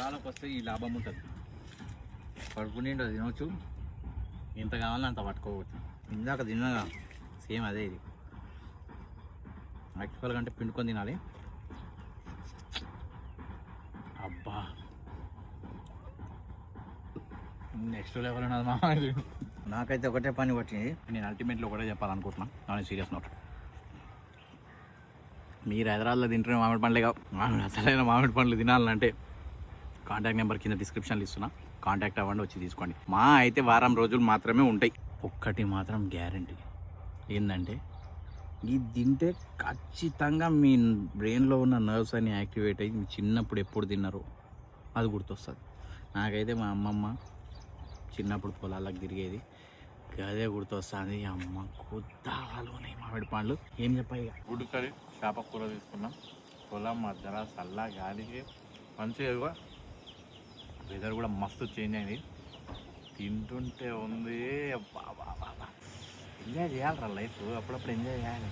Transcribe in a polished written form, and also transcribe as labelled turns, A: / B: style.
A: ఎండాకాలంకి వస్తే ఈ లాభం ఉంటుంది. కడుపు నిండా తినవచ్చు, ఎంత కావాలో అంత పట్టుకోవచ్చు. ఇందాక తిన్నగా సేమ్ అదే ఇది. యాక్చువల్ కంటే పిండుకొని తినాలి. అబ్బా నెక్స్ట్ లెవెల్ ఉన్నది మా. నాకైతే ఒకటే పని పట్టింది. నేను అల్టిమేట్లో ఒకటే చెప్పాలనుకుంటున్నాను. Non serious note. మీరు హైదరాబాద్లో తింటున్న మామిడి పండ్లే అసలైన మామిడి పండ్లు తినాలంటే కాంటాక్ట్ నెంబర్ కింద డిస్క్రిప్షన్లో ఇస్తున్నా. కాంటాక్ట్ అవ్వండి, వచ్చి తీసుకోండి. మా అయితే వారం రోజులు మాత్రమే ఉంటాయి. ఒక్కటి మాత్రం గ్యారంటీ ఏంటంటే ఇది తింటే ఖచ్చితంగా మీ బ్రెయిన్లో ఉన్న నర్వ్స్ అన్ని యాక్టివేట్ అయ్యి మీ చిన్నప్పుడు ఎప్పుడు తిన్నారో అది గుర్తొస్తుంది. నాకైతే మా అమ్మమ్మ చిన్నప్పుడు పొలాలకు తిరిగేది అదే గుర్తొస్తుంది. అమ్మ కొద్దాలు ఉన్నాయి మామిడి పండ్లు. ఏం చెప్పాయి ఇక గుడ్డు కర్రీ చేప కూర తీసుకున్నాం. పొలం మధ్యలో చల్ల గాలికి మంచిగా వెదర్ కూడా మస్తు చేంజ్ అయింది. తింటుంటే ఉంది. బాబా ఎంజాయ్ చేయాలరా లైఫ్, అప్పుడప్పుడు ఎంజాయ్ చేయాలి.